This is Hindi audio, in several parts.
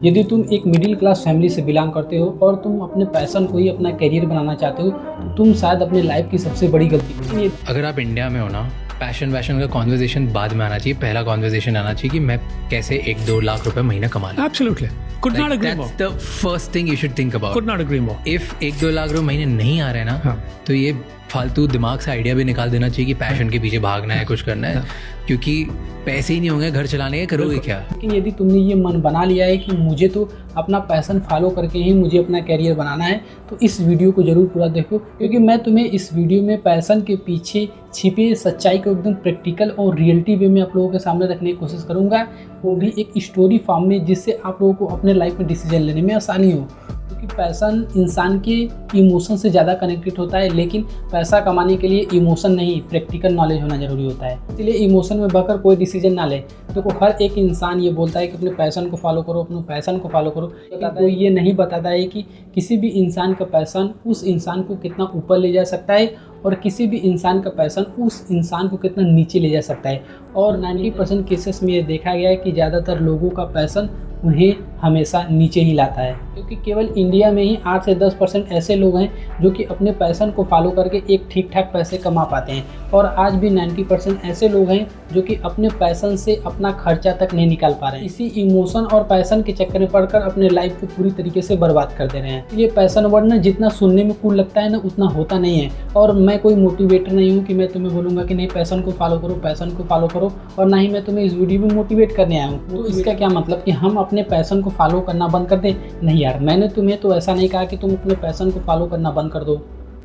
यदि तुम एक मिडिल क्लास फैमिली से बिलोंग करते हो और तुम अपने पैशन को ही अपना करियर बनाना चाहते हो तो तुम शायद अपने लाइफ की सबसे बड़ी गलती करोगे। अगर आप इंडिया में हो ना, पैशन वैशन का कॉन्वर्जेशन बाद में आना चाहिए। पहला कॉन्वर्जेशन आना चाहिए कि मैं कैसे 1-2 लाख रुपए महीना कमा लूं। Absolutely. Could not agree more. That's the first thing you should think about. Could not agree more. If 1-2 lakh रुपए महीने नहीं आ रहे ना, हाँ. तो ये फालतू दिमाग से आइडिया भी निकाल देना चाहिए कि पैशन के पीछे भागना है, कुछ करना है, क्योंकि पैसे ही नहीं होंगे घर चलाने के, करोगे क्या। लेकिन यदि तुमने ये मन बना लिया है कि मुझे तो अपना पैशन फॉलो करके ही मुझे अपना करियर बनाना है, तो इस वीडियो को ज़रूर पूरा देखो, क्योंकि मैं तुम्हें इस वीडियो में पैशन के पीछे छिपी सच्चाई को एकदम प्रैक्टिकल और रियलिटी वे में आप लोगों के सामने रखने की कोशिश करूँगा, वो भी एक स्टोरी फॉर्म में, जिससे आप लोगों को अपने लाइफ में डिसीजन लेने में आसानी हो। क्योंकि पैशन इंसान के इमोशन से ज़्यादा कनेक्टेड होता है, लेकिन पैसा कमाने के लिए इमोशन नहीं, प्रैक्टिकल नॉलेज होना ज़रूरी होता है। इसलिए इमोशन में बहकर कोई डिसीजन ना ले। देखो, हर एक इंसान ये बोलता है कि अपने पैशन को फॉलो करो, अपने पैशन को फॉलो करो, लेकिन कोई ये नहीं बताता है कि किसी भी इंसान का पैशन उस इंसान को कितना ऊपर ले जा सकता है और किसी भी इंसान का पैशन उस इंसान को कितना नीचे ले जा सकता है। और 90% केसेस में ये देखा गया है कि ज़्यादातर लोगों का पैशन उन्हें हमेशा नीचे ही लाता है, क्योंकि केवल इंडिया में ही 8 से 10% ऐसे लोग हैं जो कि अपने पैशन को फॉलो करके एक ठीक ठाक पैसे कमा पाते हैं, और आज भी 90% ऐसे लोग हैं जो कि अपने पैशन से अपना खर्चा तक नहीं निकाल पा रहे हैं। इसी इमोशन और पैशन के चक्कर में पड़कर अपने लाइफ को पूरी तरीके से बर्बाद कर दे रहे हैं। ये पैशन वर्ड ना जितना सुनने में कूल लगता है ना, उतना होता नहीं है। और मैं कोई मोटिवेटर नहीं हूँ कि मैं तुम्हें बोलूँगा कि नहीं पैशन को फॉलो करो, पैशन को फॉलो करो, और ना ही मैं तुम्हें इस वीडियो में मोटिवेट करने आया हूँ। तो इसका क्या मतलब कि हम अपने पैशन को फॉलो करना बंद कर दें? नहीं यार, मैंने तुम्हें तो ऐसा नहीं कहा कि तुम अपने पैशन को फॉलो करना बंद कर दो,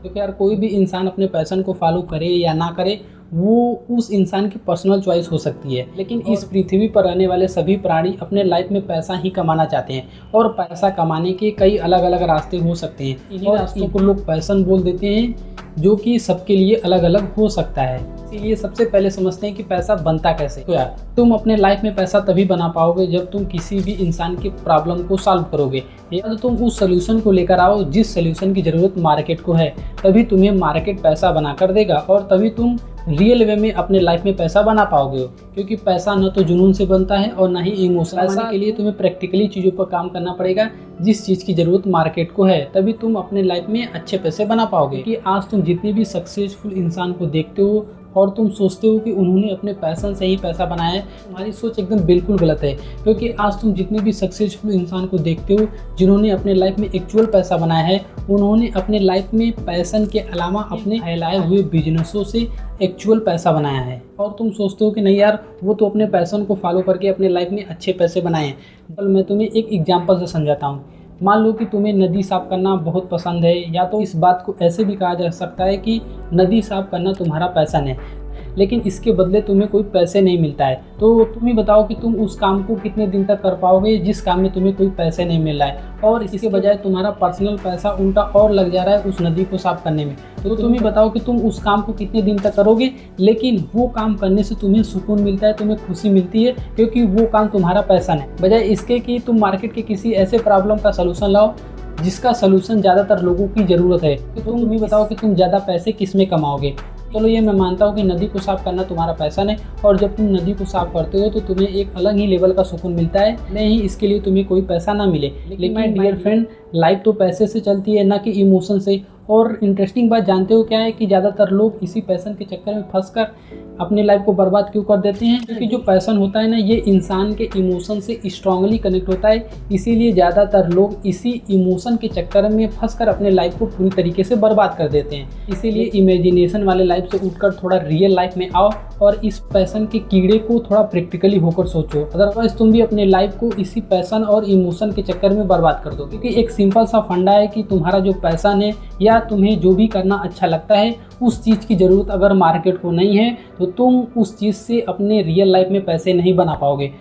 क्योंकि यार कोई भी इंसान अपने पैशन को फॉलो करे या ना करे, वो उस इंसान की पर्सनल चॉइस हो सकती है। लेकिन इस पृथ्वी पर रहने वाले सभी प्राणी अपने लाइफ में पैसा ही कमाना चाहते हैं, और पैसा कमाने के कई अलग अलग रास्ते हो सकते हैं। इन्हीं रास्तों को लोग पैशन बोल देते हैं, जो कि सबके लिए अलग अलग हो सकता है। इसीलिए सबसे पहले समझते हैं कि पैसा बनता कैसे। तो यार, तुम अपने लाइफ में पैसा तभी बना पाओगे जब तुम किसी भी इंसान की प्रॉब्लम को सॉल्व करोगे, या तो तुम उस सोल्यूशन को लेकर आओ जिस सोल्यूशन की ज़रूरत मार्केट को है। तभी तुम्हें मार्केट पैसा बना कर देगा, और तभी तुम रियल वे में अपने लाइफ में पैसा बना पाओगे। क्योंकि पैसा न तो जुनून से बनता है और ना ही इमोशन। पैसा के लिए तुम्हें प्रैक्टिकली चीज़ों पर काम करना पड़ेगा, जिस चीज़ की ज़रूरत मार्केट को है, तभी तुम अपने लाइफ में अच्छे पैसे बना पाओगे। कि आज तुम जितने भी सक्सेसफुल इंसान को देखते हो और तुम सोचते हो कि उन्होंने अपने पैशन से ही पैसा बनाया है, तुम्हारी सोच एकदम बिल्कुल गलत है। क्योंकि आज तुम जितने भी सक्सेसफुल इंसान को देखते हो जिन्होंने अपने लाइफ में एक्चुअल पैसा बनाया है, उन्होंने अपने लाइफ में पैशन के अलावा अपने फैलाए हुए बिजनेसों से एक्चुअल पैसा बनाया है। और तुम सोचते हो कि नहीं यार, वो तो अपने पैशन को फॉलो करके अपने लाइफ में अच्छे पैसे बनाए हैं। कल मैं तुम्हें एक एग्जाम्पल से समझाता हूँ। मान लो कि तुम्हें नदी साफ़ करना बहुत पसंद है, या तो इस बात को ऐसे भी कहा जा सकता है कि नदी साफ़ करना तुम्हारा पैशन है, लेकिन इसके बदले तुम्हें कोई पैसे नहीं मिलता है। तो तुम ही बताओ कि तुम उस काम को कितने दिन तक कर पाओगे जिस काम में तुम्हें कोई पैसे नहीं मिल रहा है, और इसके बजाय तुम्हारा पर्सनल पैसा उल्टा और लग जा रहा है उस नदी को साफ करने में। तो तुम ही बताओ कि तुम उस काम को कितने दिन तक करोगे, लेकिन वो काम करने से तुम्हें सुकून मिलता है, तुम्हें खुशी मिलती है, क्योंकि वो काम तुम्हारा पैशन है। बजाय इसके कि तुम मार्केट के किसी ऐसे प्रॉब्लम का सलूशन लाओ जिसका सलूशन ज़्यादातर लोगों की ज़रूरत है। तो तुम ही बताओ कि तुम ज़्यादा पैसे किस में कमाओगे। चलो, ये मैं मानता हूँ कि नदी को साफ़ करना तुम्हारा पैशन है, और जब तुम नदी को साफ़ करते हो तो तुम्हें एक अलग ही लेवल का सुकून मिलता है, नहीं इसके लिए तुम्हें कोई पैसा ना मिले। लेकिन माय डियर फ्रेंड, लाइफ तो पैसे से चलती है, ना कि इमोशन से। और इंटरेस्टिंग बात जानते हो क्या है कि ज़्यादातर लोग इसी पैशन के चक्कर में फंसकर अपनी लाइफ को बर्बाद क्यों कर देते हैं? क्योंकि जो पैशन होता है ना, ये इंसान के इमोशन से स्ट्रांगली कनेक्ट होता है। इसीलिए ज़्यादातर लोग इसी इमोशन के चक्कर में फंसकर अपने लाइफ को पूरी तरीके से बर्बाद कर देते हैं। इसीलिए इमेजिनेशन वाले लाइफ से उठकर थोड़ा रियल लाइफ में आओ, और इस पैशन के कीड़े को थोड़ा प्रैक्टिकली होकर सोचो। अदरवाइज तुम भी अपने लाइफ को इसी पैशन और इमोशन के चक्कर में बर्बाद कर दो। क्योंकि एक सिंपल सा फंडा है कि तुम्हारा जो पैशन है या तुम्हें जो भी करना अच्छा लगता है, उस चीज़ की ज़रूरत अगर मार्केट को नहीं है, तो तुम उस चीज़ से अपने रियल लाइफ में पैसे नहीं बना पाओगे।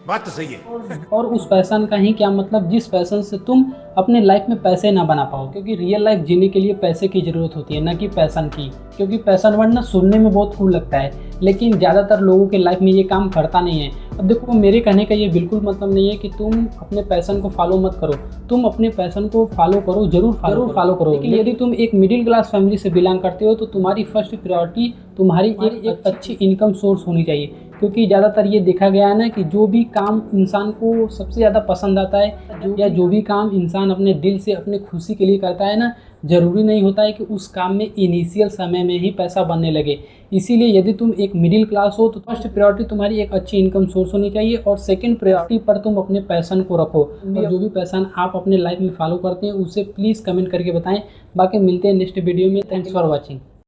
बात तो सही है। और उस पैशन का ही क्या मतलब जिस पैशन से तुम अपने लाइफ में पैसे ना बना पाओ। क्योंकि रियल लाइफ जीने के लिए पैसे की ज़रूरत होती है, ना कि पैशन की। क्योंकि पैशन वर्ड ना सुनने में बहुत कूल लगता है, लेकिन ज़्यादातर लोगों के लाइफ में ये काम करता नहीं है। अब देखो, मेरे कहने का ये बिल्कुल मतलब नहीं है कि तुम अपने पैशन को फॉलो मत करो। तुम अपने पैशन को फॉलो करो, जरूर फॉलो करो। लेकिन यदि तुम एक मिडिल क्लास फैमिली से बिलोंग करते हो तो तुम्हारी फर्स्ट प्रायोरिटी तुम्हारी एक अच्छी इनकम सोर्स होनी चाहिए। क्योंकि ज़्यादातर ये देखा गया है ना कि जो भी काम इंसान को सबसे ज़्यादा पसंद आता है या जो भी काम इंसान अपने दिल से अपने खुशी के लिए करता है ना, ज़रूरी नहीं होता है कि उस काम में इनिशियल समय में ही पैसा बनने लगे। इसीलिए यदि तुम एक मिडिल क्लास हो तो फर्स्ट प्रायोरिटी तुम्हारी एक अच्छी इनकम सोर्स होनी चाहिए और सेकंड प्रायोरिटी पर तुम अपने पैशन को रखो। और जो भी पैशन आप अपने लाइफ में फॉलो करते हैं उसे प्लीज़ कमेंट करके बताएं। बाकी मिलते हैं नेक्स्ट वीडियो में। Thanks for watching.